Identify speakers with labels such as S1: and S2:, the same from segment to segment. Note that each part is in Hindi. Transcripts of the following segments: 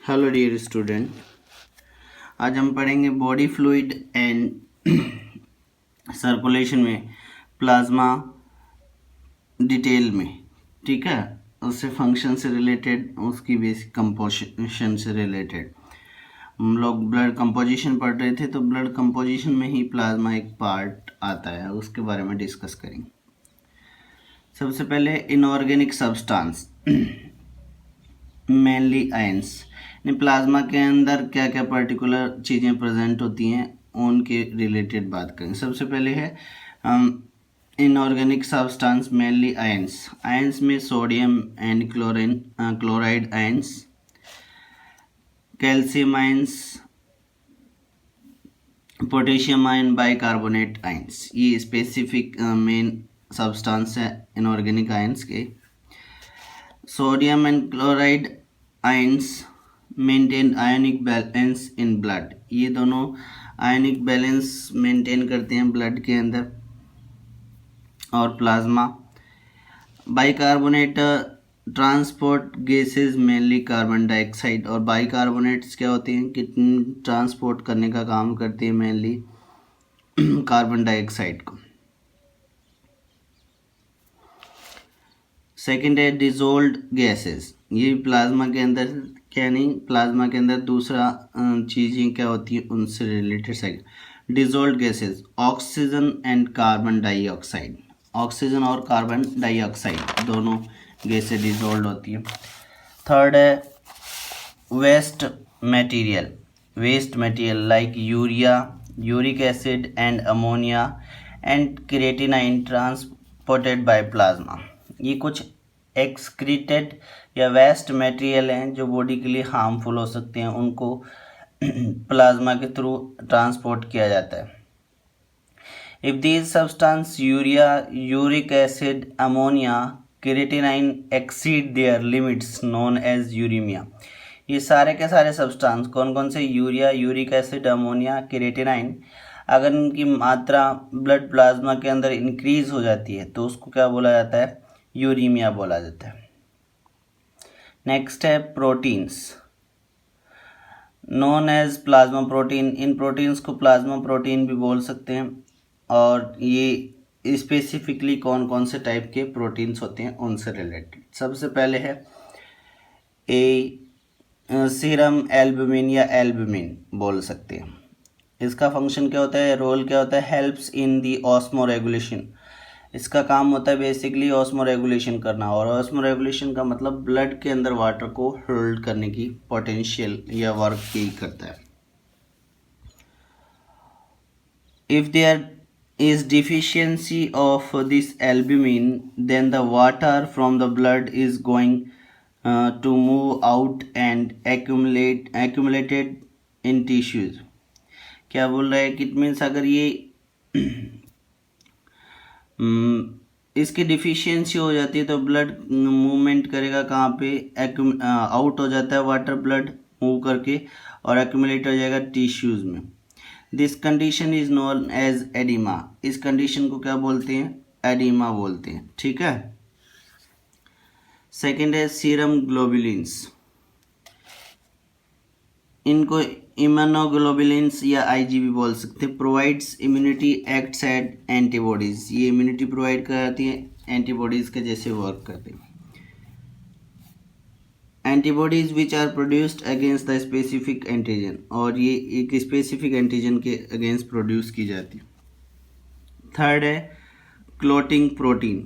S1: हेलो डियर स्टूडेंट, आज हम पढ़ेंगे बॉडी फ्लूइड एंड सर्कुलेशन में प्लाज्मा डिटेल में। ठीक है, उससे फंक्शन से रिलेटेड, उसकी बेसिक कंपोजिशन से रिलेटेड। हम लोग ब्लड कंपोजिशन पढ़ रहे थे, तो ब्लड कंपोजिशन में ही प्लाज्मा एक पार्ट आता है, उसके बारे में डिस्कस करेंगे। सबसे पहले inorganic substance mainly ions, plasma के अंदर क्या क्या पर्टिकुलर चीज़ें प्रेजेंट होती हैं उनके रिलेटेड बात करेंगे। सबसे पहले है inorganic substance mainly ions. Ions में sodium and chloride ions, calcium ions, potassium ion, bicarbonate ions, ये स्पेसिफिक मेन सब्सटेंस है इनऑर्गेनिक आयंस के। Sodium and chloride ions maintain ionic balance in blood, ये दोनों आयनिक बैलेंस मेंटेन करते हैं ब्लड के अंदर और plasma. Bicarbonate transport gases mainly carbon dioxide, और बाइकार्बोनेट्स क्या होते हैं कि ट्रांसपोर्ट करने का काम करते हैं मेनली कार्बन डाइऑक्साइड को। सेकेंड है डिजोल्ड गैसेस, ये प्लाज्मा के अंदर क्या नहीं, प्लाज्मा के अंदर दूसरा चीज़ें क्या होती हैं उनसे related. Second dissolved gases oxygen and carbon dioxide, oxygen और कार्बन डाइऑक्साइड दोनों गैसें डिजोल्ड होती हैं। थर्ड है waste material like urea, uric acid and ammonia and creatinine transported by plasma, ये कुछ एक्सक्रीटेड या वेस्ट मटेरियल हैं जो बॉडी के लिए हार्मफुल हो सकते हैं, उनको प्लाज्मा के थ्रू ट्रांसपोर्ट किया जाता है। If these substance urea, uric acid, ammonia, creatinine exceed their limits known as uraemia, ये सारे के सारे सब्सटेंस कौन कौन से, urea, uric acid, ammonia, creatinine, अगर इनकी मात्रा ब्लड प्लाज्मा के अंदर इंक्रीज हो जाती है तो उसको क्या बोला जाता है, यूरीमिया बोला जाता है। नेक्स्ट है proteins known as plasma protein, इन प्रोटीन्स को प्लाज्मा प्रोटीन भी बोल सकते हैं, और ये स्पेसिफिकली कौन कौन से टाइप के प्रोटीन्स होते हैं उनसे रिलेटेड। सबसे पहले है सीरम एल्बुमिन या एल्बुमिन बोल सकते हैं। इसका फंक्शन क्या होता है, रोल क्या होता है, helps in the osmo regulation, इसका काम होता है बेसिकली ऑस्मो रेगुलेशन करना, और ऑस्मो रेगुलेशन का मतलब ब्लड के अंदर वाटर को होल्ड करने की पोटेंशियल या वर्क यही करता है। If there is deficiency of this albumin, then the water from the blood is going to move out and accumulated in tissues। क्या बोल रहा है कि इट मीन्स अगर ये इसकी डिफिशियंसी हो जाती है तो ब्लड मूवमेंट करेगा कहाँ पे, आउट हो जाता है वाटर ब्लड मूव करके और एक्यूमुलेट हो जाएगा टिश्यूज़ में। This condition is known as oedema, इस कंडीशन को क्या बोलते हैं, एडिमा बोलते हैं। ठीक है। सेकेंड है सीरम ग्लोबुलिन्स, इनको इम्यूनोग्लोबुलिन्स या आईजीबी बोल सकते हैं। Provides immunity, acts at antibodies, ये इम्यूनिटी प्रोवाइड कराती है, एंटीबॉडीज के जैसे वर्क करते हैं। Antibodies which are produced against the specific antigen, और ये एक स्पेसिफिक एंटीजन के अगेंस्ट प्रोड्यूस की जाती है। थर्ड है clotting protein,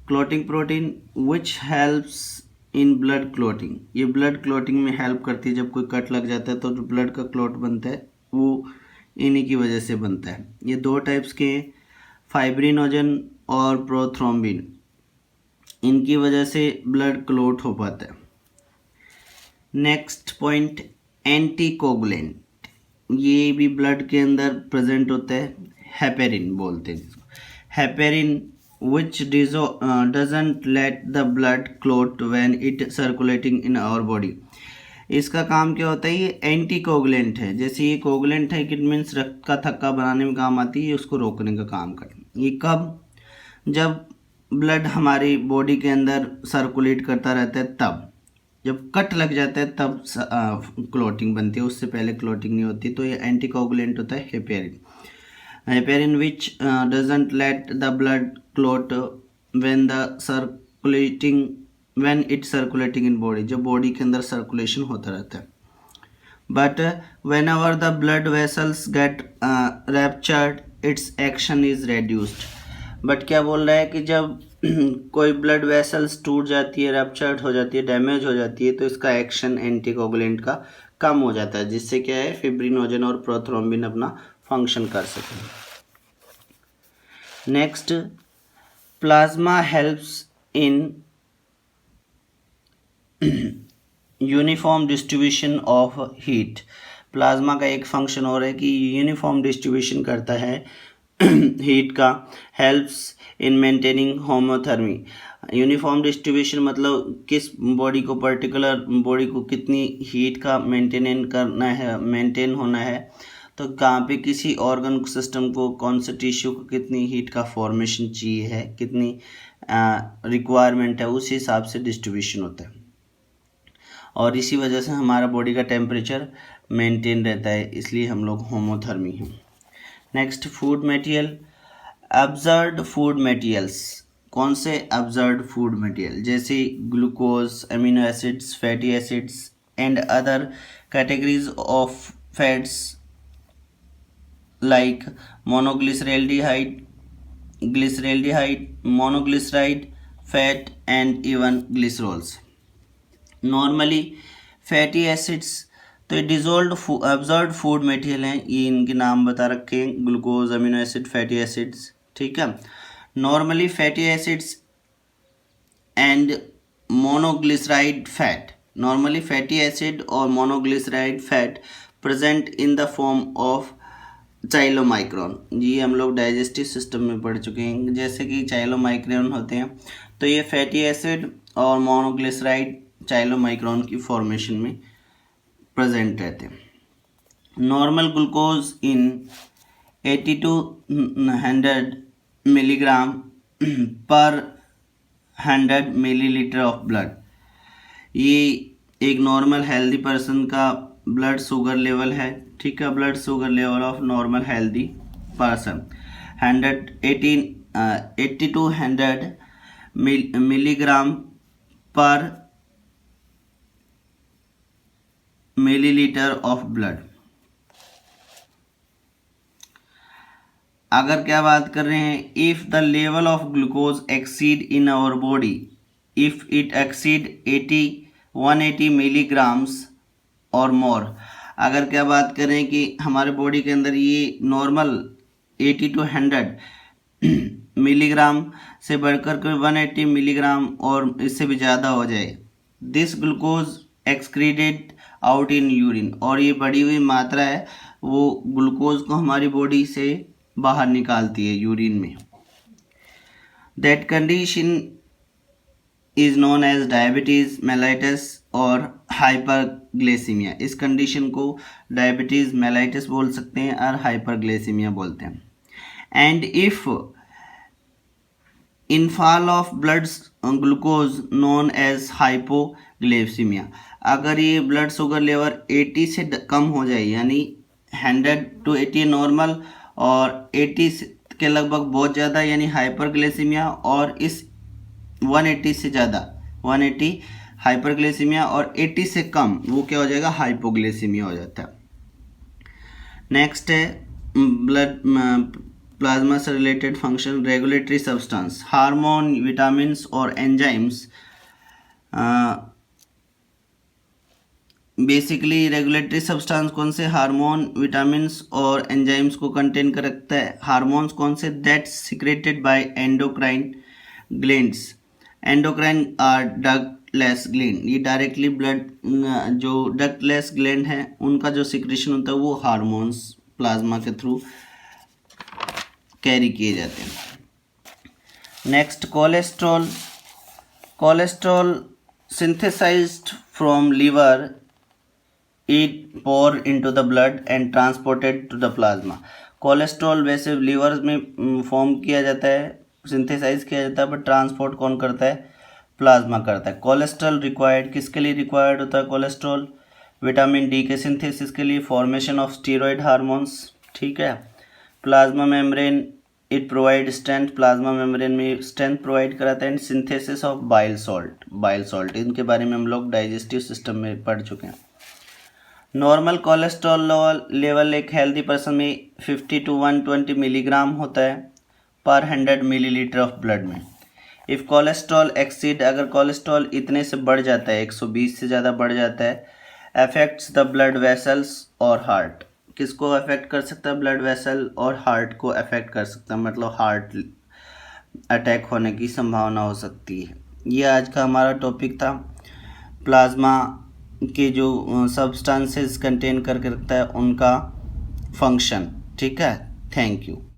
S1: clotting protein which helps in blood clotting, ये ब्लड क्लोटिंग में हेल्प करती है। जब कोई कट लग जाता है तो जो ब्लड का क्लोट बनता है वो इन्हीं की वजह से बनता है। ये दो टाइप्स के हैं, फाइब्रिनोजन और प्रोथ्रोम्बिन, इनकी वजह से ब्लड क्लोट हो पाता है। नेक्स्ट पॉइंट एंटीकोगुलेंट, ये भी ब्लड के अंदर प्रेजेंट होता है, हेपेरिन बोलते हैं जिसको, heparin which doesn't let the blood clot when it circulating in our body, इसका काम क्या होता है, ये एंटीकोगुलेंट है। जैसे ये कोगुलेंट है, इट मीन्स रक्त का थक्का बनाने में काम आती है, उसको रोकने का काम करती है। ये कब, जब ब्लड हमारी बॉडी के अंदर सर्कुलेट करता रहता है तब, जब कट लग जाता है तब क्लॉटिंग बनती है, उससे पहले क्लॉटिंग नहीं होती। तो ये एंटीकोगुलेंट होता है heparin. Heparin which doesn't let the blood clot when it circulating in body, जब बॉडी के अंदर सर्कुलेशन होता रहता है। But whenever the blood vessels get ruptured its action is reduced. But क्या बोल रहा है कि जब कोई ब्लड वेसल्स टूट जाती है, रैप्चर्ड हो जाती है, डैमेज हो जाती है, तो इसका एक्शन एंटीकोगुलेंट का कम हो जाता है, जिससे क्या है फिब्रिनोजन और प्रोथ्रोम्बिन अपना फंक्शन कर सकें। Next, plasma helps in uniform distribution of heat. Plasma का एक फंक्शन और है कि यूनिफॉर्म डिस्ट्रीब्यूशन करता है हीट का। Helps in maintaining homothermy. Uniform distribution मतलब किस बॉडी को, पर्टिकुलर बॉडी को कितनी हीट का मेंटेन होना है, तो कहाँ पे किसी ऑर्गन सिस्टम को, कौन से टिश्यू को कितनी हीट का फॉर्मेशन चाहिए है, कितनी रिक्वायरमेंट है, उस हिसाब से डिस्ट्रीब्यूशन होता है। और इसी वजह से हमारा बॉडी का टेम्परेचर मेंटेन रहता है, इसलिए हम लोग होमोथर्मी हैं। Next, food material. Absorbed food materials. कौन से अब्जर्व्ड फूड मटेरियल? जैसे glucose, amino acids, fatty acids and other categories of fats like monoglyceraldehyde, glyceraldehyde, monoglyceride, fat and even glycerols. Normally fatty acids तो ये डिजोल्व अब्जॉर्ब्ड फूड मटेरियल हैं, ये इनके नाम बता रखे हैं, glucose, amino acid, fatty acids, ठीक है। Normally fatty acids and monoglyceride fat, normally fatty acid और monoglyceride fat present in the form of chylomicron. ये हम लोग डाइजेस्टिव सिस्टम में पढ़ चुके हैं, जैसे कि चाइलोमाइक्रोन होते हैं, तो ये फैटी एसिड और मोनोग्लिसराइड चाइलोमाइक्रोन की फॉर्मेशन में प्रेजेंट रहते हैं। Normal glucose in 80 to 100 milligram per 100 millilitre of blood. ये एक नॉर्मल हेल्दी पर्सन का ब्लड शुगर लेवल है, ठीक है, blood sugar level of normal healthy person 80 to 100 milligram per millilitre of blood. अगर क्या बात कर रहे हैं, if the level of glucose exceed in our body, if it exceed 180 milligrams और मोर। अगर क्या बात करें कि हमारे बॉडी के अंदर ये नॉर्मल 80 to 100 मिलीग्राम से बढ़कर कोई 180 मिलीग्राम और इससे भी ज़्यादा हो जाए, this glucose excreted out in urine, और ये बढ़ी हुई मात्रा है वो ग्लूकोज को हमारी बॉडी से बाहर निकालती है यूरिन में। That condition is known as diabetes mellitus और हाइपरग्लाइसीमिया। इस कंडीशन को डायबिटीज मेलाइटस बोल सकते हैं और हाइपरग्लाइसीमिया बोलते हैं। And if infall of blood glucose known as hypoglycaemia, अगर ये ब्लड शुगर लेवल 80 से कम हो जाए, यानी 100 to 80 नॉर्मल और 80 के लगभग बहुत ज़्यादा यानी हाइपरग्लाइसीमिया, और इस 180 से ज़्यादा 180 हाइपरग्लाइसीमिया और 80 से कम वो क्या हो जाएगा, हाइपोग्लाइसीमिया हो जाता है। नेक्स्ट है ब्लड प्लाज्मा से related function, regulatory substance, hormone, vitamins और एंजाइम्स। बेसिकली रेगुलेटरी सब्सटेंस कौन से, हार्मोन, विटामिन्स और एंजाइम्स को कंटेन कर रखता है। हार्मोन्स कौन से, that secreted by endocrine glands, endocrine are ductless gland, ये डायरेक्टली ब्लड जो डक्टलेस ग्लैंड है उनका जो सिक्रेशन होता है वो हार्मोन्स प्लाज्मा के थ्रू कैरी किए जाते हैं। Next, cholesterol. Cholesterol synthesised from liver, it pour into the blood and transported to the plasma. Cholesterol वैसे लीवर में फॉर्म किया जाता है, सिंथेसाइज किया जाता है, बट ट्रांसपोर्ट कौन करता है, प्लाज्मा करता है। कोलेस्ट्रॉल रिक्वायर्ड किसके लिए रिक्वायर्ड होता है कोलेस्ट्रॉल? विटामिन डी के सिंथेसिस के लिए, फॉर्मेशन ऑफ स्टीरॉयड हार्मोन्स, ठीक है। Plasma membrane it provide strength, plasma membrane में स्ट्रेंथ प्रोवाइड कराता है। And synthesis of bile salt, bile salt इनके बारे में हम लोग डाइजेस्टिव सिस्टम में पढ़ चुके हैं। नॉर्मल कोलेस्ट्रॉल लेवल एक हेल्दी पर्सन में 50 to 120 मिलीग्राम होता है पर 100 मिलीलीटर ऑफ ब्लड में। इफ़ कोलेस्ट्रॉल एक्सीड, अगर कोलेस्ट्रॉल इतने से बढ़ जाता है, 120 से ज़्यादा बढ़ जाता है, अफेक्ट्स द ब्लड वेसल्स और हार्ट। किसको अफेक्ट कर सकता है? ब्लड वेसल और हार्ट को अफेक्ट कर सकता है, मतलब हार्ट अटैक होने की संभावना हो सकती है। ये आज का हमारा टॉपिक था, प्लाज्मा के जो सब्सटेंसेस कंटेन करके रखता है उनका फंक्शन, ठीक है। Thank you.